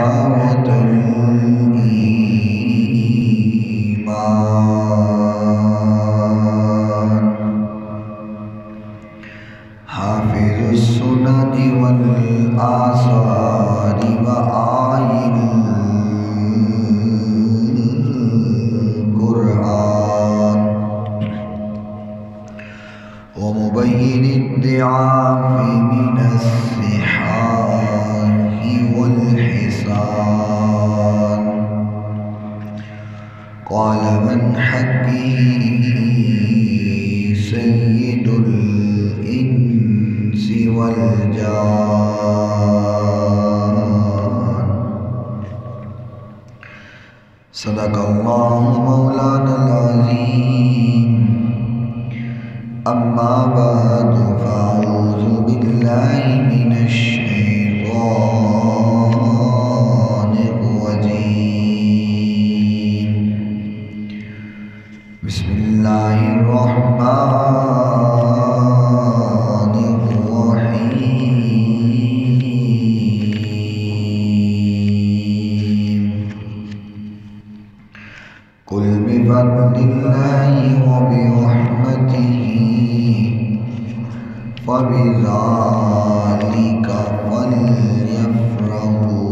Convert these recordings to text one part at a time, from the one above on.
حلاوة الإيمان حافظ السنن والآثار وآي القرآن ومبين الضعاف من الصحاح والحسان قال من حقه سيد الإنس والجان صدق الله مولانا العظيم أما بعد فأعوذ بالله من الشيطان الرجيم بسم الله الرحمن الرحيم قل بفضل الله وبرحمته فبذلك فليفرحوا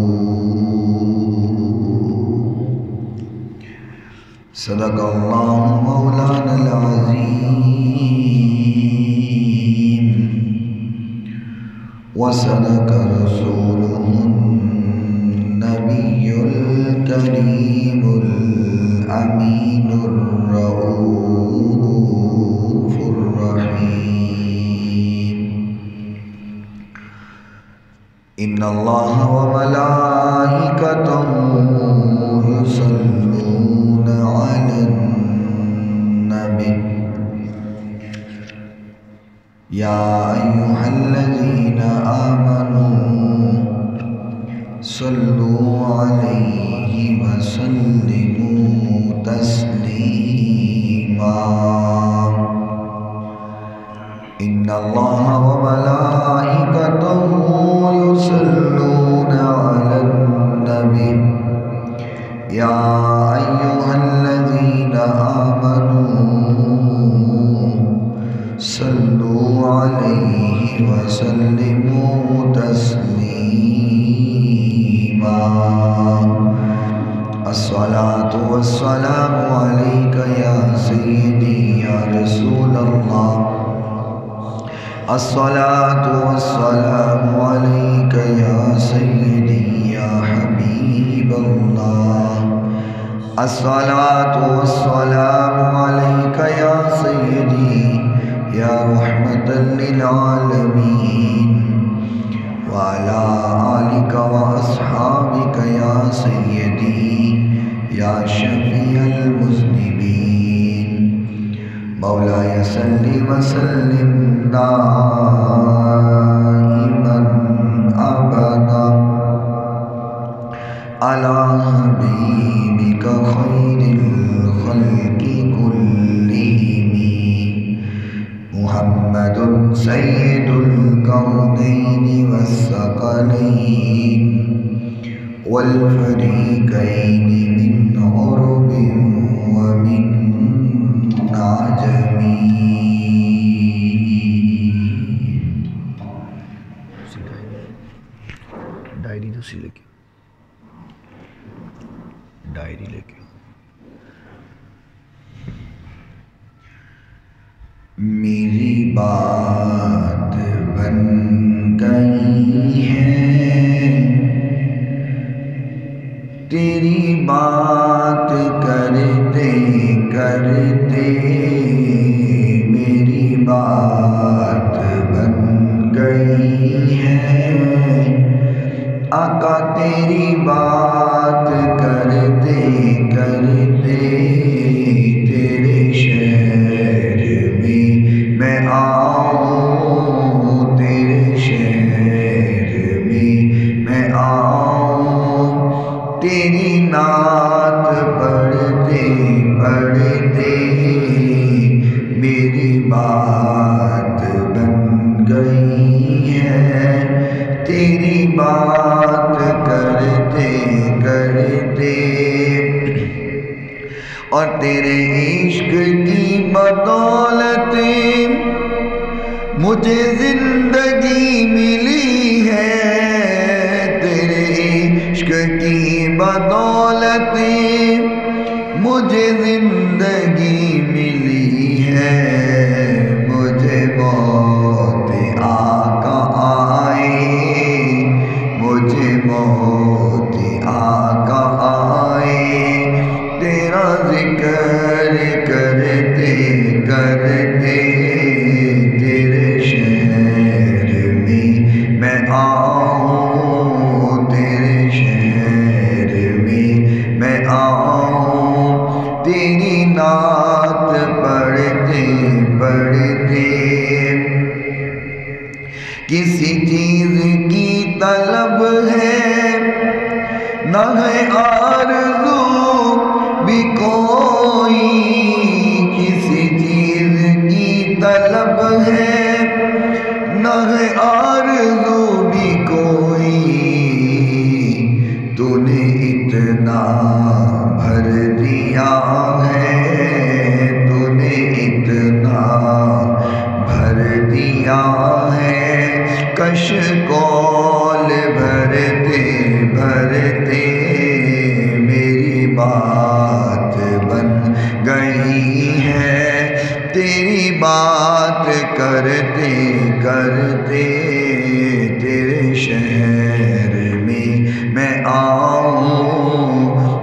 صدق الله مولانا العظيم وصدق رسوله النبي الكريم الأمين الرؤوف الرحيم إن الله وملائكته يصلون على النبي يا أيها الذين آمنوا صلوا عليه وسلموا تسليما إن الله وملائكته يصلون على النبي يا أيها الذين آمنوا صلوا عليه وسلموا تسليما الصلاة والسلام عليك يا سيدي يا رسول الله الصلاة والسلام عليك يا سيدي يا حبيب الله الصلاة والسلام عليك يا سيدي يا رحمة للعالمين وعلى آلك وأصحابك يا سيدي يا شفيع المذنبين مولاي صل وسلم دائما أبدا على حبيبك خير الخلق كلهم محمد سيد الكونين والثقلين والفريقين من عرب ومن عجم ڈائری تو سی لے کے میری بات بن گئی ہے تیری بات کرتے کرتے میری بات بن گئی ہے آقا تیری بات کرتے کرتے تیرے شہر میں آؤں تیرے شہر میں آؤں تیری نعت پڑھتے پڑھتے میری بات بن گئی ہے تیری بات کرتے پڑھتے اور تیرے عشق کی بدولت مجھے زندگی ملی ہے، تیرے عشق کی بدولت مجھے زندگی ملی ہے، مجھے موت آقا آئے، مجھے موت آقا آئے، تیرا ذکر کرتے کرتے تیرے شہر میں آؤں، تیرے شہر میں آؤں، تیری نعت پڑھتے پڑھتے کسی چیز کی طلب ہے نہ ہے آرزو بھی کوئی، کسی چیز کی طلب ہے نہ ہے آرزو بھی کوئی، تو نے اتنا بھر دیا ہے، تو نے اتنا بھر دیا ہے، کش کول بھرتے بھرتے میری بات بن گئی ہے، تیری بات کرتے کرتے تیرے شہر میں آؤں،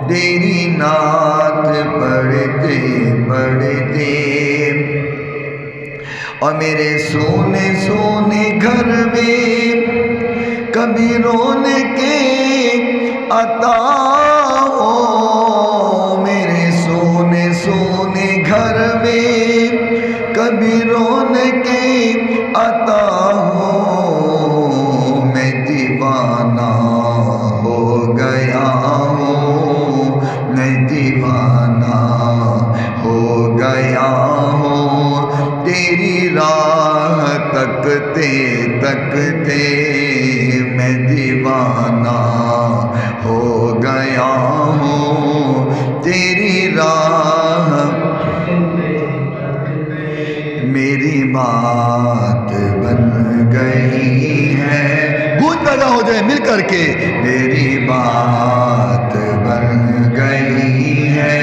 تیری نعت پڑھتے پڑھتے اور میرے سونے سونے گھر میں کبھی رونے کے عطا ہو، میرے سونے سونے گھر میں کبھی رونے کے عطا ہو، میں دیوانہ ہو گیا ہوں، میں دیوانہ ہو گیا ہوں، تیری راہ تکتے تکتے میں دیوانہ ہو گیا ہوں، تیری راہ میری بات بن گئی ہے، گونج پیدا ہو جائے مل کر کے، میری بات بن گئی ہے،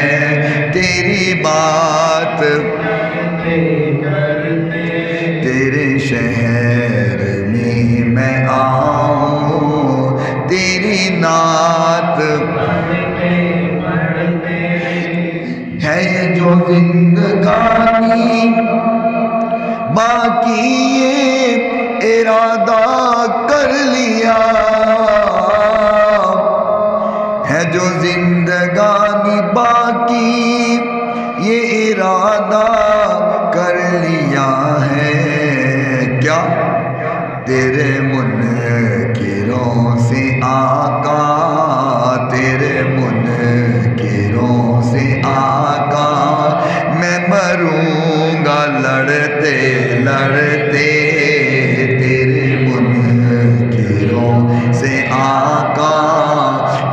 تیری بات تیرے شہر میں آؤں، تیری نعت ہے یہ جو زندگانی، باقی یہ ارادہ کر لیا ہے، جو زندگانی باقی یہ ارادہ کر لیا ہے، کیا تیرے منکروں سے آقا، تیرے منکروں سے آقا میں مروں گا لڑتے لڑتے، تیرے منکروں سے آقا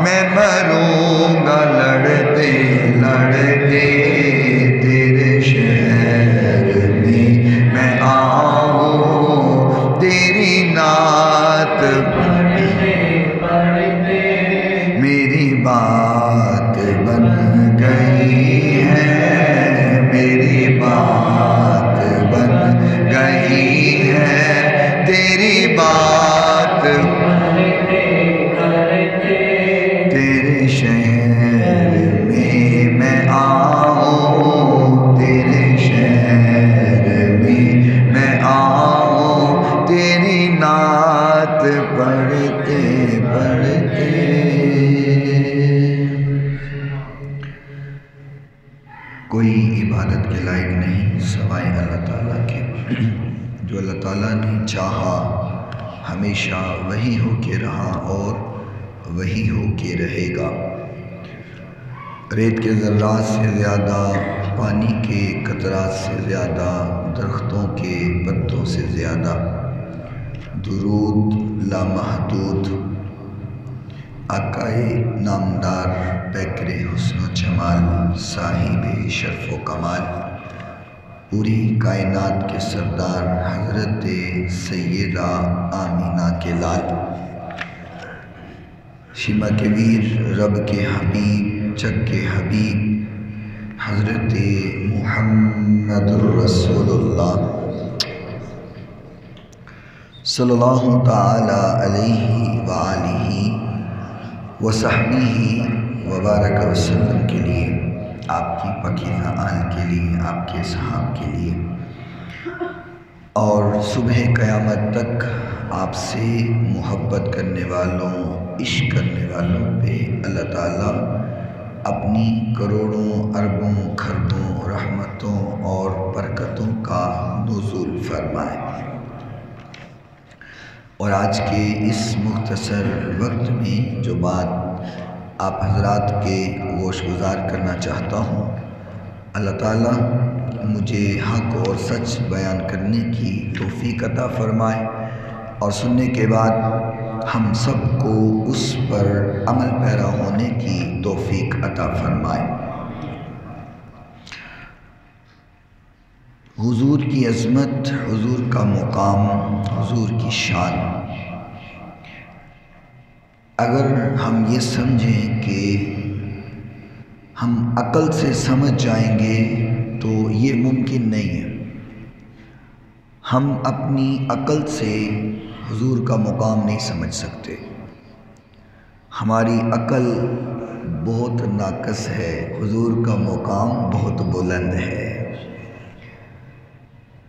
میں مروں گا لڑتے لڑتے، تیرے شہر میں آؤں، تیری نعت میری بات بن گئی ہے، میری بات بن گئی ہے، تیری بات تیرے شہر میں آؤں، تیرے شہر میں آؤں، تیری نعت پڑھتے پڑھتے۔ کوئی عبادت کے لائق نہیں سوائے اللہ تعالیٰ کے، جو اللہ تعالیٰ نے چاہا ہمیشہ وہی ہو کے رہا اور وہی ہو کے رہے گا، ریت کے ذرات سے زیادہ، پانی کے قطرات سے زیادہ، درختوں کے پتوں سے زیادہ، درود لامحدود آقائے نامدار پیکر حسن و جمال، صاحب شرف و کمال، پوری کائنات کے سردار حضرت سیدہ آمینہ کے لال، شمع کے ویر رب کے حبیب جگ کے حبیب حضرت محمد الرسول اللہ صلی اللہ تعالی علیہ وآلہ وصحبہ وبارک وسلم کے لیے، آپ کی پاکیزہ آل کے لیے، آپ کے صحاب کے لیے، اور صبح قیامت تک آپ سے محبت کرنے والوں، عشق کرنے والوں پہ اللہ تعالیٰ اپنی کروڑوں اربوں کھربوں رحمتوں اور برکتوں کا نزول فرمائے۔ اور آج کے اس مختصر وقت میں جو بات آپ حضرات کے گوش گزار کرنا چاہتا ہوں، اللہ تعالیٰ مجھے حق اور سچ بیان کرنے کی توفیق عطا فرمائے، اور سننے کے بعد ہم سب کو اس پر عمل پیرا ہونے کی توفیق عطا فرمائے۔ حضور کی عظمت، حضور کا مقام، حضور کی شان، اگر ہم یہ سمجھیں کہ ہم عقل سے سمجھ جائیں گے تو یہ ممکن نہیں ہے۔ ہم اپنی عقل سے حضور کا مقام نہیں سمجھ سکتے، ہماری عقل بہت ناقص ہے، حضور کا مقام بہت بلند ہے،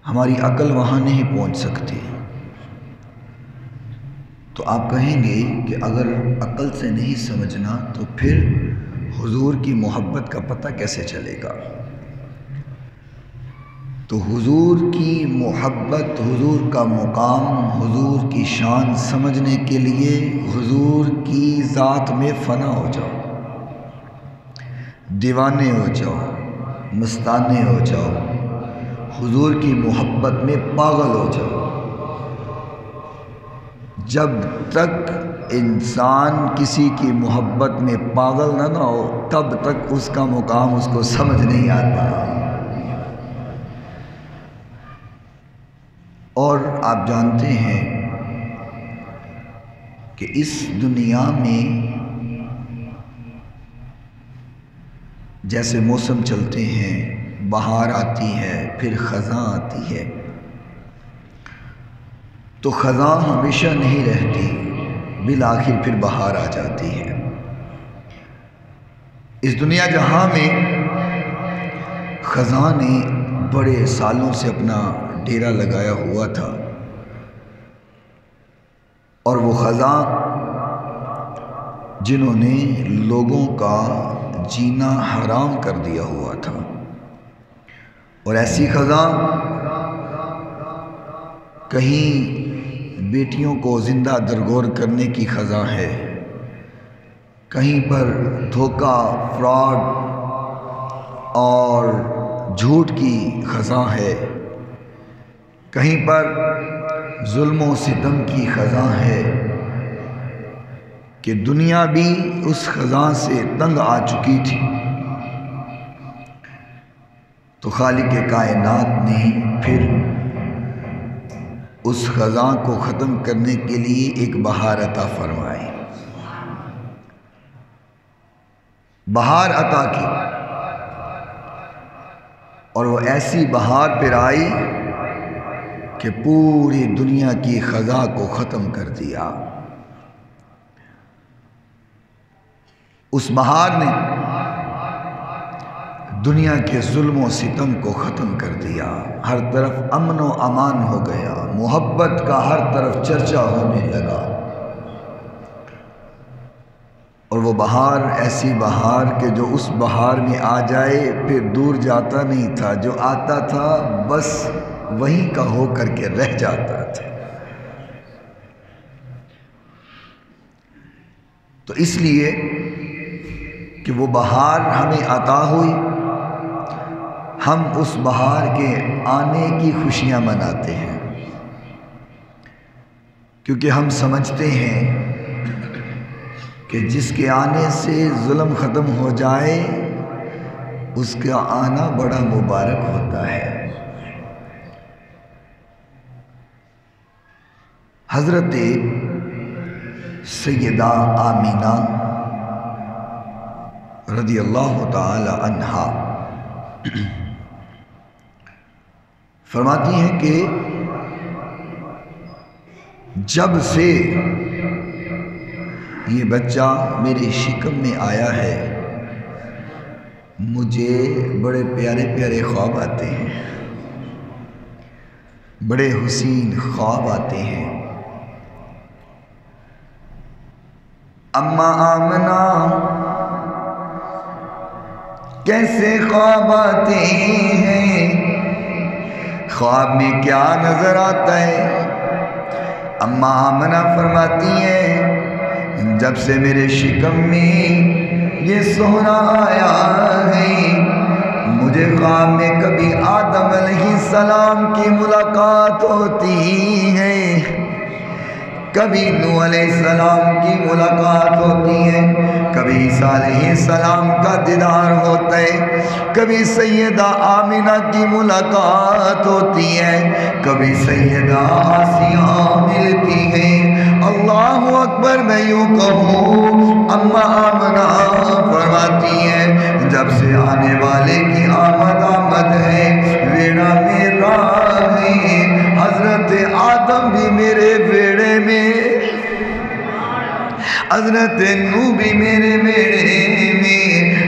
ہماری عقل وہاں نہیں پہنچ سکتی۔ تو آپ کہیں گے کہ اگر عقل سے نہیں سمجھنا تو پھر حضور کی محبت کا پتہ کیسے چلے گا؟ تو حضور کی محبت، حضور کا مقام، حضور کی شان سمجھنے کے لیے حضور کی ذات میں فنا ہو جاؤ، دیوانے ہو جاؤ، مستانے ہو جاؤ، حضور کی محبت میں پاگل ہو جاؤ۔ جب تک انسان کسی کی محبت میں پاگل نہ ہو تب تک اس کا مقام اس کو سمجھ نہیں آتا۔ اور آپ جانتے ہیں کہ اس دنیا میں جیسے موسم چلتے ہیں، بہار آتی ہے، پھر خزاں آتی ہے، تو خزاں ہمیشہ نہیں رہتی، بالآخر پھر بہار آ جاتی ہے۔ اس دنیا جہاں میں خزاں نے بڑے سالوں سے اپنا ڈیرا لگایا ہوا تھا، اور وہ خزاں جنہوں نے لوگوں کا جینا حرام کر دیا ہوا تھا، اور ایسی خزاں کہیں بیٹیوں کو زندہ درگور کرنے کی خزاں ہے، کہیں پر دھوکہ، فراڈ اور جھوٹ کی خزاں ہے، کہیں پر ظلم و ستم کی خزاں ہے، کہ دنیا بھی اس خزاں سے تنگ آ چکی تھی۔ تو خالق کائنات نے پھر اس خزاں کو ختم کرنے کے لیے ایک بہار عطا فرمائی، بہار عطا کی، اور وہ ایسی بہار پھر آئی کہ پوری دنیا کی خزاں کو ختم کر دیا۔ اس بہار نے دنیا کے ظلم و ستم کو ختم کر دیا، ہر طرف امن و امان ہو گیا، محبت کا ہر طرف چرچا ہونے لگا۔ اور وہ بہار ایسی بہار کہ جو اس بہار میں آ جائے پھر دور جاتا نہیں تھا، جو آتا تھا بس وہیں کا ہو کر کے رہ جاتا تھا۔ تو اس لیے کہ وہ بہار ہمیں عطا ہوئی، ہم اس بہار کے آنے کی خوشیاں مناتے ہیں، کیونکہ ہم سمجھتے ہیں کہ جس کے آنے سے ظلم ختم ہو جائے اس کا آنا بڑا مبارک ہوتا ہے۔ حضرت سیدہ آمینہ رضی اللہ تعالی عنہا فرماتی ہیں کہ جب سے یہ بچہ میرے شکم میں آیا ہے مجھے بڑے پیارے پیارے خواب آتے ہیں، بڑے حسین خواب آتے ہیں۔ اماں آمنہ کیسے خواب آتے ہیں، خواب میں کیا نظر آتا ہے؟ اماں آمنہ فرماتی ہیں جب سے میرے شکم میں یہ سونا آیا ہے مجھے خواب میں کبھی آدم علیہ السلام کی ملاقات ہوتی ہے، کبھی نوح علیہ السلام کی ملاقات ہوتی ہے، کبھی عیسیٰ علیہ السلام کا دیدار ہوتا ہے، کبھی سیدہ آمینہ کی ملاقات ہوتی ہے، کبھی سیدہ آسیہ ملتی ہے۔ اللہ اکبر میں یوں کہوں اماں آمنہ فرماتی ہیں جب سے آنے والے کی آمد ہے ویڑا میرا ہے، حضرت آدم بھی میرے ویڑے میں، حضرت نوح بھی میرے ویڑے میں،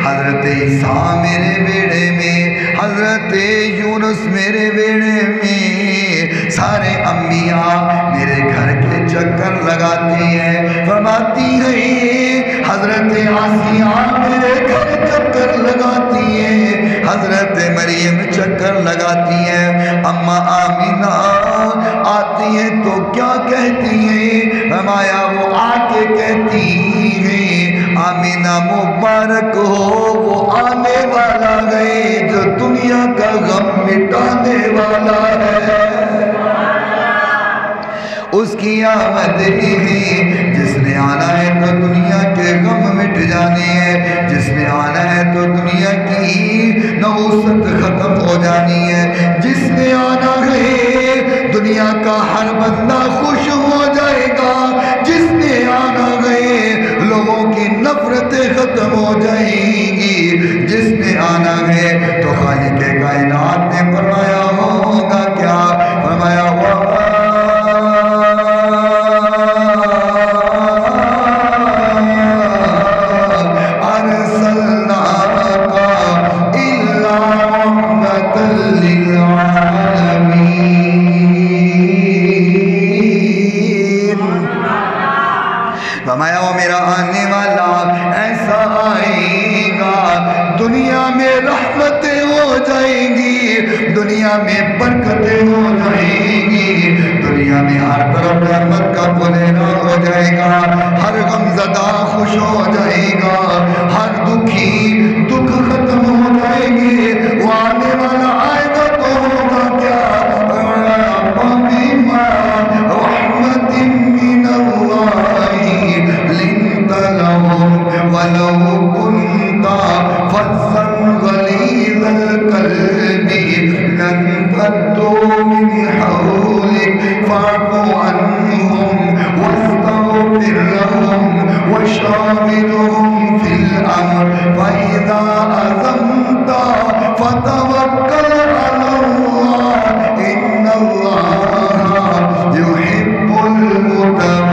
حضرت عیسیٰ میرے ویڑے میں، حضرت یونس میرے ویڑے میں، سارے انبیاء میرے گھر کے چکر لگاتے ہیں۔ فرماتی ہے حضرت آسیہ میرے گھر چکر لگاتی ہے، حضرت مریم چکر لگاتی ہے، اماں آمینہ آتی ہے تو کیا کہتی ہیں؟ فرمایا وہ آ کے کہتی ہے آمینہ مبارک ہو وہ آنے والا ہے جو دنیا کا غم مٹانے والا ہے، اس کی آمد ہے جس نے آنا ہے تو دنیا کے غم مٹ جانے ہیں، جس نے آنا ہے تو دنیا کی نحوست ختم ہو جانی ہے، جس نے آنا ہے دنیا کا ہر بندہ خوش ہو جائے گا، جس نے آنا ہے لوگوں کی نفرتیں ختم ہو جائیں گی، جس نے آنا ہے تو خالق کائنات نے فرمایا ہوگا کیا؟ فرمایا فرمایا وہ میرا آنے والا ایسا آئے گا دنیا میں رحمتیں ہو جائیں گی، دنیا میں برکتیں ہو جائیں گی، دنیا میں ہر طرف رحمت کا پھیلاؤ ہو جائے گا، ہر غم زدہ خوش ہو جائے گا، ہر دکھی دکھ ختم ہو جائیں گے، وہ آنے والا آئے گا تو ہوگا کیا؟ وَلَوْ كُنْتَ فَظًّا غَلِيظَ الْقَلْبِ لَانفَضُّوا مِنْ حَوْلِكَ فَاعْفُ عَنْهُمْ وَاسْتَغْفِرْ لَهُمْ وَشَاوِرْهُمْ فِي الْأَمْرِ فَإِذَا عَزَمْتَ فَتَوَكَّلْ عَلَى اللَّهِ إِنَّ اللَّهَ يُحِبُّ الْمُتَوَكِّلِينَ۔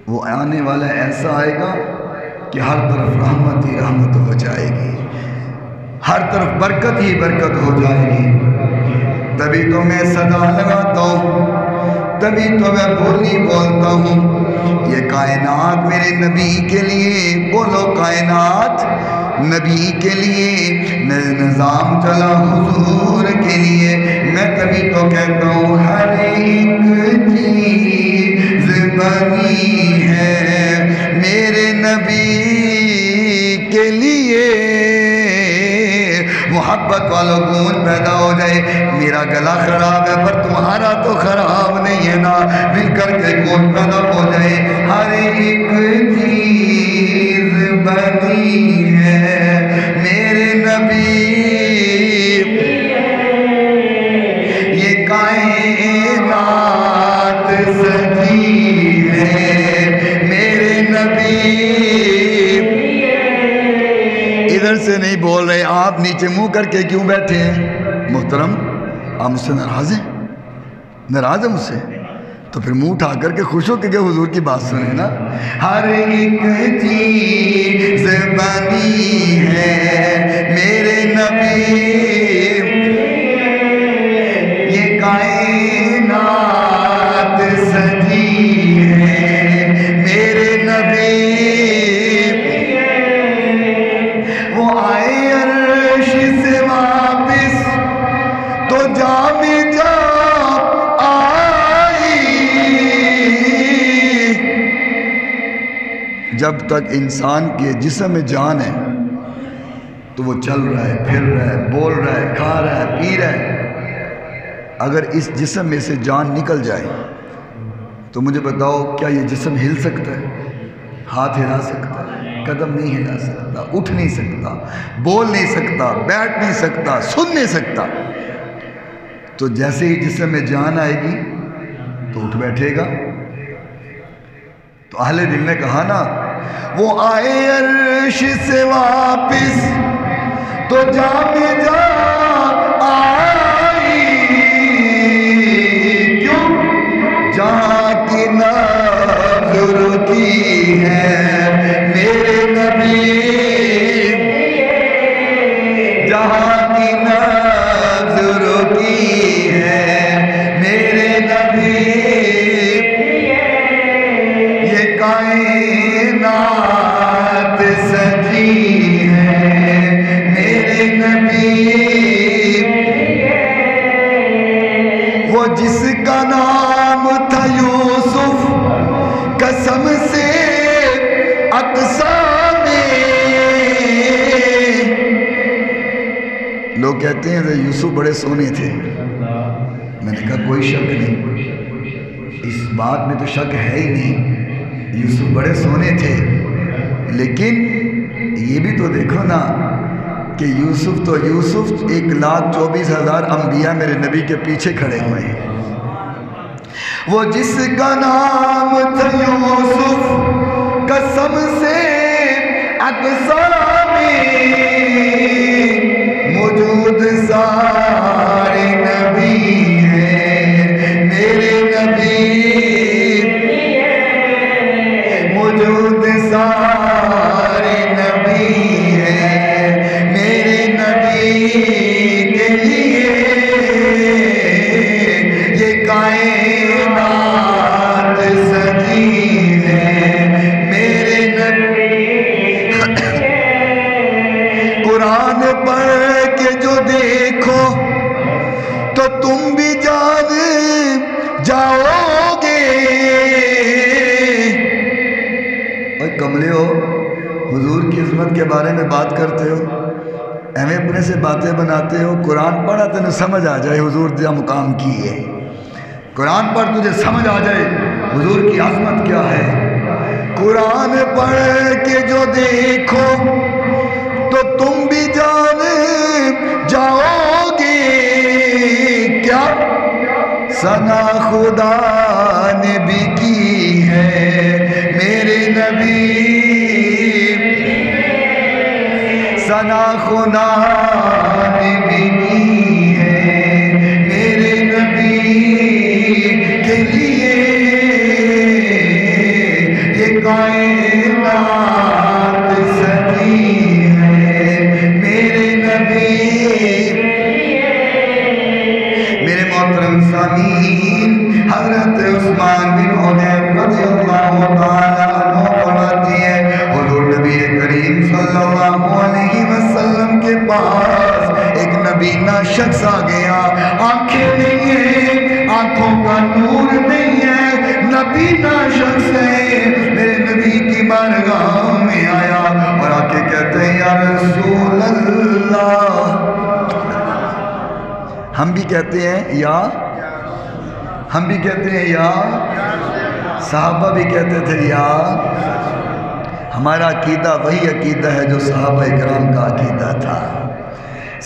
وہ آنے والا ایسا آئے گا کہ ہر طرف رحمت ہی رحمت ہو جائے گی، ہر طرف برکت ہی برکت ہو جائے گی، تبھی تو میں صدا لگاتا ہوں، تبھی تو میں بولی بولتا ہوں، یہ کائنات میرے نبی کے لیے، بولو کائنات نبی کے لیے نظام چلا حضور کے لیے، میں تبھی تو کہتا ہوں ہر ایک چیز بنی ہے میرے نبی کے لیے، محبت محبت والوں گونج پیدا ہو جائے، میرا گلا خراب ہے پر تمہارا تو خراب نہیں ہے نا، مل کر کے گونج پیدا ہو جائے۔ ہر ایک چیز بنی ہے میرے نبی، یہ کائنات سجی ہے میرے نبی۔ ادھر سے نہیں بول رہے آپ، نیچے منہ کر کے کیوں بیٹھے ہیں؟ محترم آپ مجھ سے ناراض ہیں؟ ناراض ہیں مجھ سے؟ تو پھر منہ اٹھا کر کے خوش ہو کہ حضور کی بات سنیں نا۔ ہر ایک چیز بنی ہے میرے نبی، یہ کائنات سجی ہے میرے نبی۔ وہ آئے عرش سے واپس تو جام جا جب تک انسان کے جسم میں جان ہے تو وہ چل رہا ہے، پھر رہا ہے، بول رہا ہے، کھا رہا ہے، پی رہا ہے۔ اگر اس جسم میں سے جان نکل جائے تو مجھے بتاؤ کیا یہ جسم ہل سکتا ہے؟ ہاتھ ہلا سکتا ہے؟ قدم نہیں ہلا سکتا، اٹھ نہیں سکتا، بول نہیں سکتا، بیٹھ نہیں سکتا، سن نہیں سکتا۔ تو جیسے ہی جسم میں جان آئے گی تو اٹھ بیٹھے گا۔ تو اہل دل نے کہا نا، وہ آئے عرش سے واپس تو جام جا آئی، کیوں؟ جہاں کی نظر کی ہے میرے نبی، جہاں کی نظر کی ہے میرے نبی، یہ کائنات سجی ہے میرے نبی۔ وہ جس کا نام تھا یوسف، قسم سے اقصیٰ میں، لوگ کہتے ہیں کہ یوسف بڑے سونے تھے، میں نے کہا کوئی شک نہیں، اس بات میں تو شک ہے ہی نہیں، یوسف بڑے سونے تھے، لیکن یہ بھی تو دیکھو نا کہ یوسف تو یوسف 1,24,000 انبیاء میرے نبی کے پیچھے کھڑے ہوئے ہیں۔ وہ جس کا نام تھا یوسف، قسم سے اقصیٰ میں، موجود سارے نبی ہیں میرے نبی، موجود سارے نبی ہیں میرے نبی کے لیے، یہ کائنات سجی ہے میرے نبی۔ قرآن پڑھ کے جو دیکھو تو تم بھی جان جاؤ گے۔ کملے ہو، حضور کی عظمت کے بارے میں بات کرتے ہو، ایویں اپنے سے باتیں بناتے ہو، قرآن پڑھا تینوں سمجھ آ جائے حضور جا مقام کی ہے، قرآن پڑھ تجھے سمجھ آ جائے حضور کی عظمت کیا ہے۔ قرآن پڑھ کے جو دیکھو تو تم بھی جان جاؤ گے، کیا ثنا خدا نے بھی کی ہے میرے نبی، ثنا خدا نے بھی کی ہے میرے نبی کے لیے، یہ کائنات سجی ہے میرے نبی۔ میرے محترم سامعین، حضرت عثمان بن حنیف رضی اللہ تعالیٰ عنہ فرماتے ہیں، حضور نبی کریم صلی اللہ علیہ وسلم کے پاس ایک نبینا شخص آ گیا، آنکھیں نہیں ہیں، آنکھوں کا نور نہیں ہے، نبینا شخص ہے، میرے نبی کی بارگاہ میں آیا اور آ کے کہتے ہیں یا رسول اللہ، ہم بھی کہتے ہیں یا صحابہ بھی کہتے تھے یا. ہمارا عقیدہ وہی عقیدہ ہے جو صحابہ کرام کا عقیدہ تھا.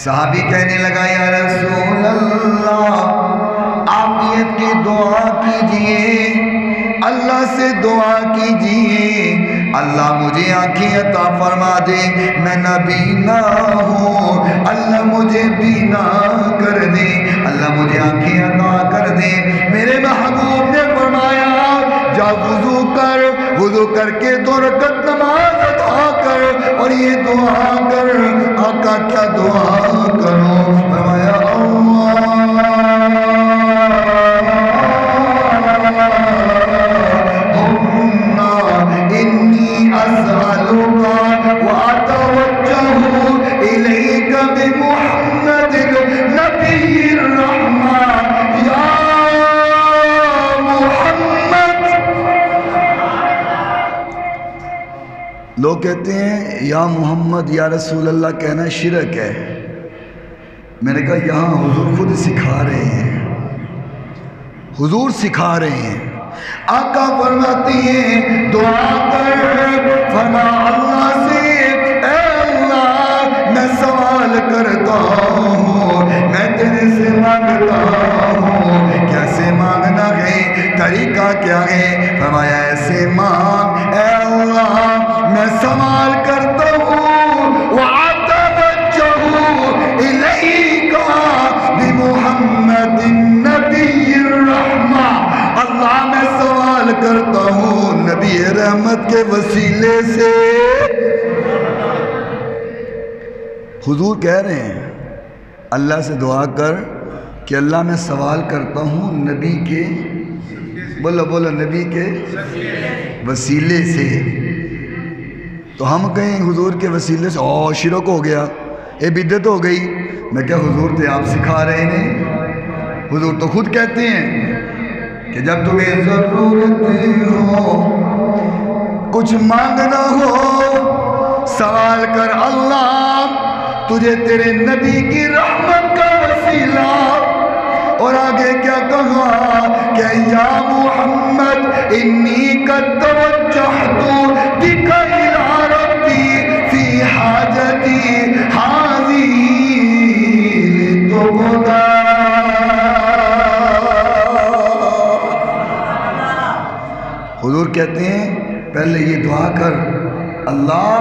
صحابی کہنے لگا یا رسول اللہ عافیت کی دعا کیجئے، اللہ سے دعا کیجئے، اللہ مجھے آنکھیں عطا فرما دے، میں نابینا ہوں، اللہ مجھے بینا کر دے، اللہ مجھے آنکھیں عطا کر دے. میرے محبوب نے فرمایا جا وضو کر کے 2 رکعت نماز ادا کر اور یہ دعا کر. آقا کیا دعا کرو؟ فرمایا اللہم انی اسألک واتوجہ الیک بمحمد نبی الرحمہ یا محمد. لوگ کہتے ہیں یا محمد یا رسول اللہ کہنا شرک ہے. میں نے کہا یہاں حضور خود سکھا رہے ہیں، حضور سکھا رہے ہیں. آقا فرماتے ہیں دعا کر. فرما اللہ سے اے اللہ میں سوال کرتا ہوں، میں تیرے سے مانگتا ہوں. کیسے مانگنا ہے؟ طریقہ کیا ہے؟ فرمایا ایسے مانگ اے اللہ میں سوال کرتا ہوں وَعَتَوَجَّهُ إِلَيْكَ بِمُحَمَّدٍ نَبِيِّ الرَّحْمَةِ. اللہ میں سوال کرتا ہوں نبی رحمت کے وسیلے سے. حضور کہہ رہے ہیں اللہ سے دعا کر کہ اللہ میں سوال کرتا ہوں نبی کے بولو نبی کے وسیلے سے. تو ہم کہیں حضور کے وسیلے سے شرک ہو گیا، یہ بدعت ہو گئی. میں کیا حضور تھے آپ سکھا رہے ہیں؟ حضور تو خود کہتے ہیں کہ جب تمہیں ضرورت ہو کچھ مانگنا ہو سوال کر، اللہ تجھے تیرے نبی کی رحمت کا وسیلہ. اور آگے کیا کہا کہ یا محمد انی قد توجہت بک الی ربی فی حاجتی ہذہ لتقضی. حضور کہتے ہیں پہلے یہ دعا کر اللہ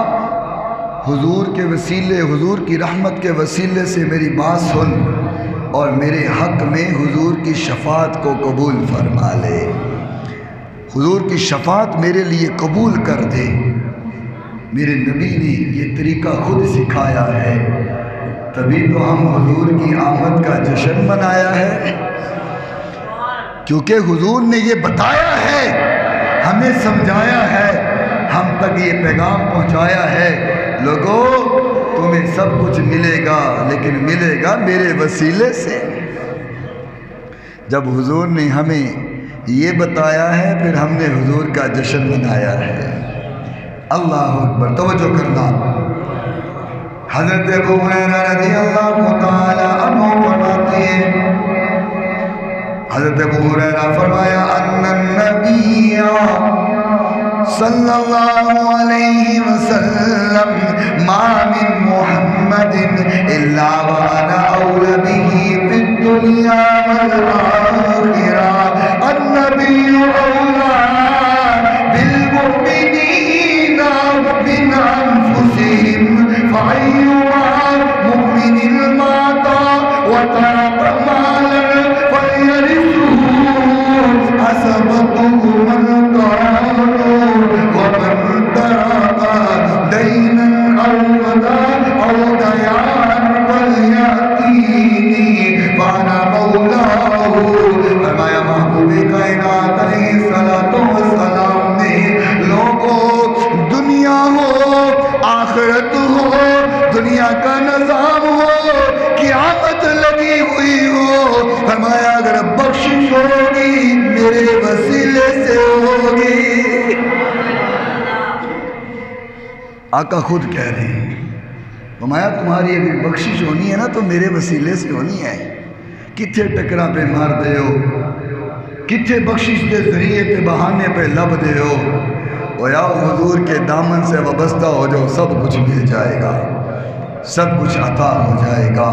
حضور کے وسیلے، حضور کی رحمت کے وسیلے سے میری بات سن اور میرے حق میں حضور کی شفاعت کو قبول فرما لے. حضور کی شفاعت میرے لیے قبول کر دے. میرے نبی نے یہ طریقہ خود سکھایا ہے، تبھی تو ہم حضور کی آمد کا جشن منایا ہے، کیونکہ حضور نے یہ بتایا ہے، ہمیں سمجھایا ہے، ہم تک یہ پیغام پہنچایا ہے لوگوں تمہیں سب کچھ ملے گا لیکن ملے گا میرے وسیلے سے. جب حضور نے ہمیں یہ بتایا ہے پھر ہم نے حضور کا جشن منایا ہے. اللہ اکبر. توجہ کرنا. حضرت ابو ہریرہ رضی اللہ تعالی عنہ فرماتے ہیں، حضرت ابو ہریرہ فرمایا ان النبی صلی اللہ علیہ وسلم ما من محمد الا وانا اولى به في الدنيا والآخرة. النبي اولى بالمؤمنين من انفسهم فأيما مؤمن مات وترك مالا فليرثه عصبته من دينا أو ديان فليأتيني فأنا مولاه. فرمایا محبوب کائنات علیہ الصلوۃ والسلام نے لوگوں دنیا ہو آخرت ہو، دنیا کا نظام ہو، قیامت لگی ہوئی ہو، فرمایا اگر بخشش ہوگی میرے وسیلے سے ہوگی. آقا خود کہہ رہے ہیں فرمایا تمہاری اگر بخشش ہونی ہے نا تو میرے وسیلے سے ہونی ہے. کتھے ٹکرا پہ مار دے ہو، کتھے بخشش دے ذریعے تے بہانے پہ لب دے ہو، او یا حضور کے دامن سے وابستہ ہو جاؤ، سب کچھ مل جائے گا، سب کچھ عطا ہو جائے گا۔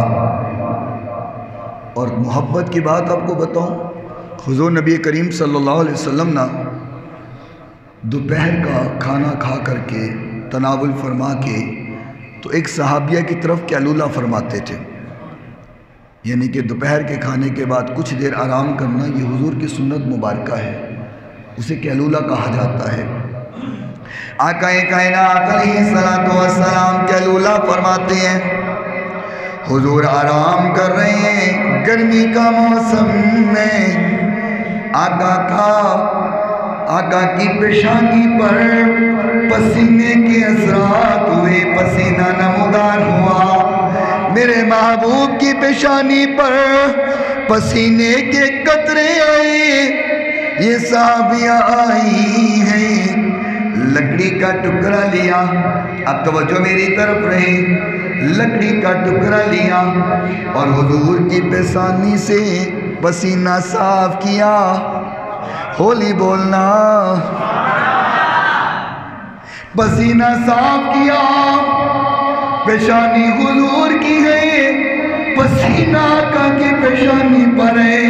اور محبت کی بات آپ کو بتاؤں، حضور نبی کریم صلی اللہ علیہ وسلم نا دوپہر کا کھانا کھا کر کے تناول فرما کے تو ایک صحابیہ کی طرف کیلولہ فرماتے تھے، یعنی کہ دوپہر کے کھانے کے بعد کچھ دیر آرام کرنا، یہ حضور کی سنت مبارکہ ہے، اسے کیلولہ کہا جاتا ہے۔ آقا کائنات علیہ السلام کیلولہ فرماتے ہیں، حضور آرام کر رہے ہیں گرمی کا موسم میں، آقا کی پیشانی پر پسینے کے اثرات ہوئے، پسینہ نمودار ہوا، میرے محبوب کی پیشانی پر پسینے کے قطرے آئے، یہ صحابیاں آئی ہیں، لکڑی کا ٹکڑا لیا، اب توجہ میری طرف رہے، لکڑی کا ٹکڑا لیا اور حضور کی پیشانی سے پسینہ صاف کیا، ہولی بولنا، پسینہ صاف کیا، پیشانی حضور کی ہے، پسینہ آقا کی پیشانی پر ہے۔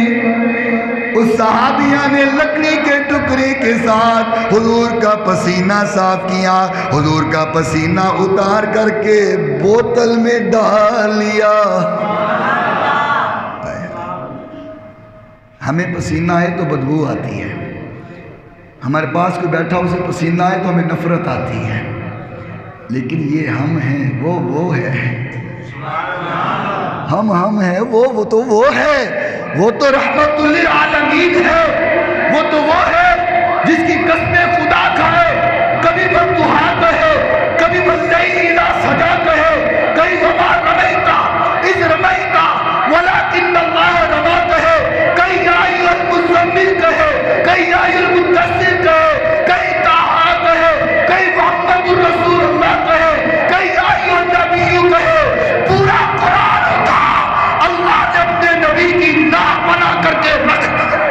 اس صحابیہ نے لکڑی کے ٹکڑے کے ساتھ حضور کا پسینہ صاف کیا، حضور کا پسینہ اتار کر کے بوتل میں ڈال لیا۔ ہمیں پسینہ آئے تو بدبو آتی ہے، ہمارے پاس کوئی بیٹھا اسے پسینہ آئے تو ہمیں نفرت آتی ہے، لیکن یہ ہم ہیں، وہ ہے، ہم ہیں، وہ تو وہ ہے، وہ تو رحمت للعالمین ہے، وہ ہے جس کی قسمیں خدا کھائے، کبھی مفتوحا کہے، کبھی واللیل اذا سجا کہے، کئی وما رمیتا اذ رمیتا ولکن اللہ رما کہے، کئی یا ایھا المزمل کہے، کئی یا ایھا المدثر کہے، کئی طٰہٰ کہے، کئی محمد رسول اللہ کہے، کئی یا ایھا النبی کہے، پورا قرآن اٹھا، اللہ نے اپنے نبی کی نام بنا کر کے رکھ دیا۔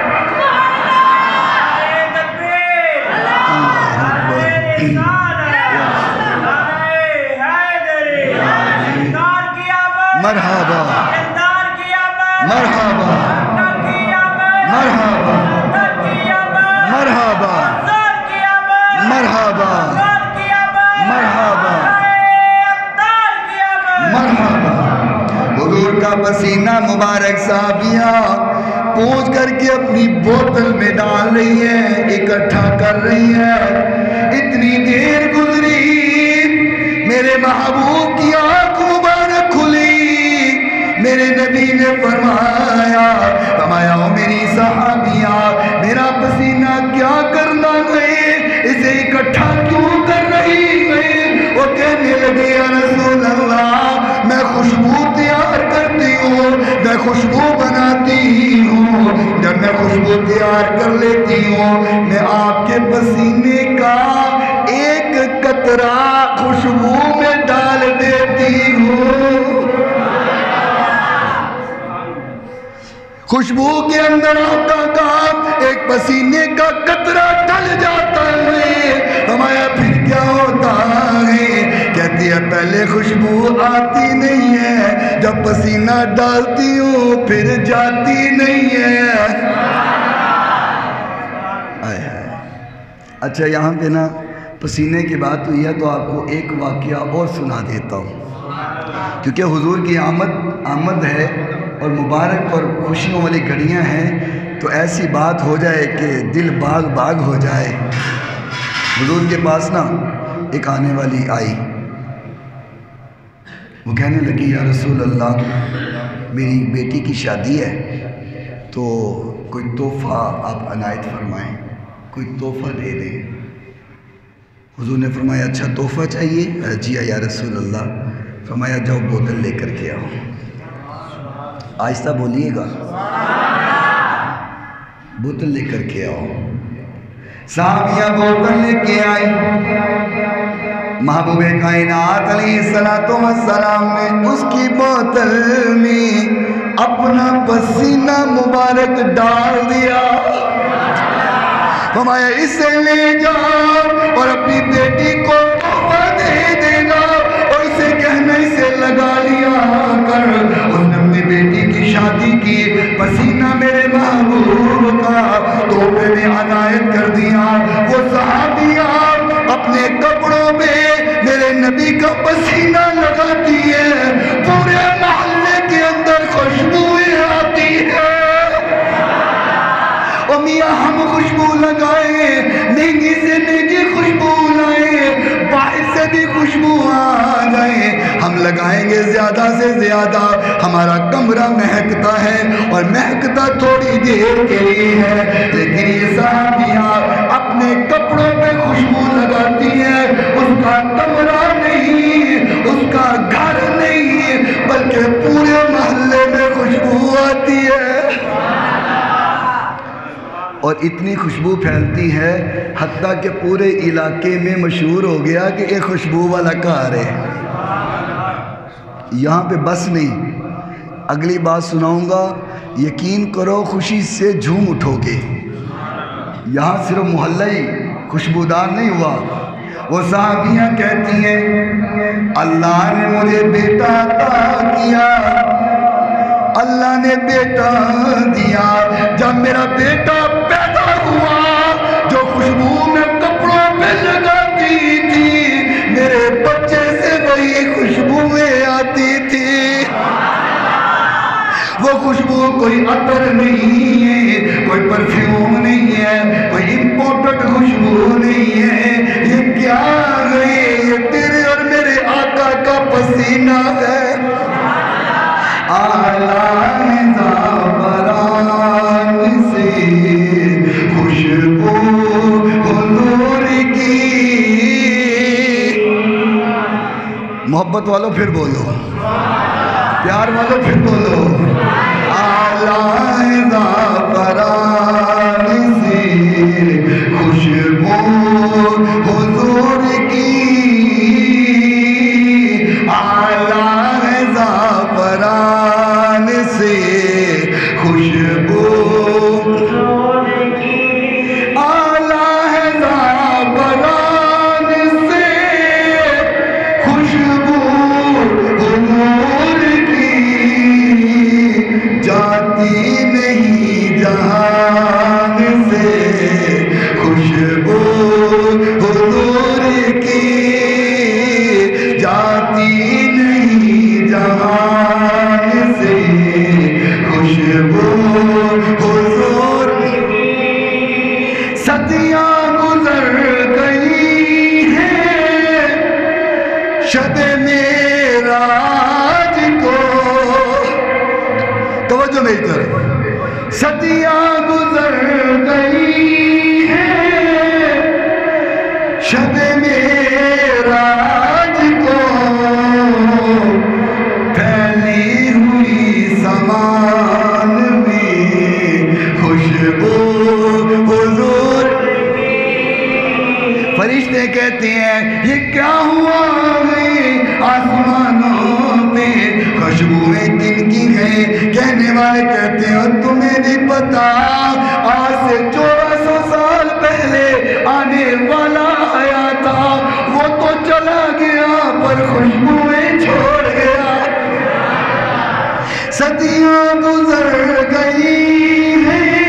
مرحبا مرحبا مرحبا مرحبا مرحبا مرحبا مرحبا۔ حضور کا پسینہ مبارک صحابیہ پوچھ کر کے اپنی بوتل میں ڈال رہی ہے، اکٹھا کر رہی ہے، اتنی دیر گزری، میرے محبوب کی آنکھ مبارک کھلی، میرے نبی نے فرمایا او میری صحابیہ، میرا پسینہ کیا کرنا ہے، اسے اکٹھا کیوں کر رہی ہے؟ وہ کہنے لگی یا رسول اللہ، میں خوشبو تیار کرتی ہوں، میں خوشبو بناتی ہوں، جب میں خوشبو تیار کر لیتی ہوں، میں آپ کے پسینے کا ایک قطرہ خوشبو میں ڈال دیتی ہوں، خوشبو کے اندر آقا کا ایک پسینے کا قطرہ ڈل جاتا ہے، ہمارا پھر کیا ہوتا ہے؟ کہتی ہے پہلے خوشبو آتی نہیں ہے، جب پسینہ ڈالتی ہوں پھر جاتی نہیں ہے۔ اچھا یہاں پہ نا پسینے کی بات ہوئی ہے تو آپ کو ایک واقعہ اور سنا دیتا ہوں، کیونکہ حضور کی آمد ہے اور مبارک اور خوشیوں والی گھڑیاں ہیں، تو ایسی بات ہو جائے کہ دل باغ ہو جائے۔ حضور کے پاس نا ایک آنے والی آئی، وہ کہنے لگی یا رسول اللہ، میری بیٹی کی شادی ہے تو کوئی تحفہ آپ عنایت فرمائیں، کوئی تحفہ دے دیں۔ حضور نے فرمایا اچھا تحفہ چاہیے؟ جی یا رسول اللہ۔ فرمایا جاؤ بوتل لے کر کے آؤ، آہستہ بولیے گا، بوتل لے کر کے آؤ۔ صحابیہ بوتل لے کے آئی، محبوب کائنات علیہ السلام نے اس کی بوتل میں اپنا پسینہ مبارک ڈال دیا، فرمایا اسے لے جاؤ اور اپنی بیٹی کو تحفہ دے دینا، اور اسے کہنا اسے لگا لیا کر۔ اس نے اپنی بیٹی کی شادی کی، پسینہ میرے محبوب کا تحفے میں عنایت کر دیا۔ وہ صحابیہ اپنے کپڑوں میں میرے نبی کا پسینہ لگاتی ہے، پورے محلے کے اندر خوشبوئیں آتی ہے۔ اور میاں ہم خوشبو لگائیں، نینگی سے نینگی خوشبو لائیں، باہر سے بھی خوشبو آ جائیں، ہم لگائیں گے زیادہ سے زیادہ، ہمارا کمرہ مہکتا ہے اور مہکتا تھوڑی دیر کے لیے ہے، لیکن یہ صحابیہ اپنے کپڑوں پہ خوشبو لگاتی ہے، اس کا کمرہ نہیں، اس کا گھر نہیں، بلکہ پورے محلے میں خوشبو آتی ہے۔ اور اتنی خوشبو پھیلتی ہے حتیٰ کہ پورے علاقے میں مشہور ہو گیا کہ ایک خوشبو والا گھر ہے۔ یہاں پہ بس نہیں، اگلی بات سناؤں گا، یقین کرو خوشی سے جھوم اٹھو گے۔ یہاں صرف محلہ ہی خوشبودار نہیں ہوا۔ وہ صحابیاں کہتی ہیں اللہ نے مجھے بیٹا عطا کیا، اللہ نے بیٹا دیا، جب میرا بیٹا پیدا ہوا جو خوشبو میں کپڑوں پہ لگاتی تھی، میرے بچے سے وہی خوشبوئیں آتی تھی۔ وہ خوشبو کوئی عطر نہیں ہے، کوئی پرفیوم نہیں ہے، کوئی امپورٹڈ خوشبو نہیں ہے، یہ کیا ہے؟ یہ تیرے اور میرے آقا کا پسینہ ہے۔ اعلیٰ زعفران سے خوشبو حضور کی، محبت والوں پھر بولو، پیار والوں پھر بولو، اعلیٰ زعفران سے خوشبو حضور کی، اعلیٰ زعفران سے خوشبو، اعلیٰ زعفران سے خوشبو حضور کی، جاتی نہیں جہان سے خوشبو حضور کی، جاتی نہیں جہان سے خوشبو حضور کی۔ صدیاں گزر گئی ہیں شب معراج کو، توجہ میری طرف، صدیاں گزر گئی ہیں شب معراج کو، پھیلی ہوئی سامان میں خوشبو حضور۔ فرشتے کہتے ہیں یہ کیا ہوا ہے آسمانوں پہ، خوشبوئیں کن کی ہیں؟ کہنے والے کہتے ہیں تمہیں نہیں پتا، آج سے 1400 سال پہلے آنے والا آیا تھا، وہ تو چلا گیا پر خوشبوئیں چھوڑ گیا۔ صدیاں گزر گئی ہیں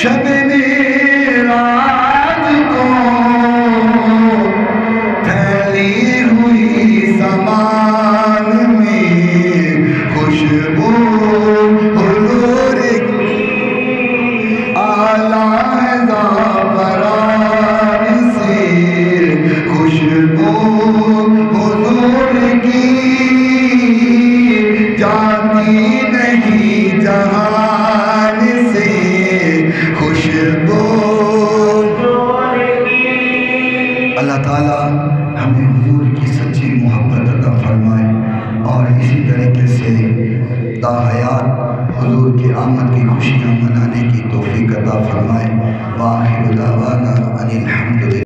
شب معراج کو، پھیلی ہوئی سامان میں خوشبو حضور کی، اعلیٰ زعفران سے خوشبو حضور کی، جاتی نہیں جہان سے خوشبو۔ اللہ تعالیٰ ہمیں حضور کی سچی محبت عطا فرمائے اور اسی طریقے سے تا حیات حضور کی آمد کی خوشیاں منانے کی توفیق عطا فرمائے۔ وآخر دعوانا ان الحمد للہ۔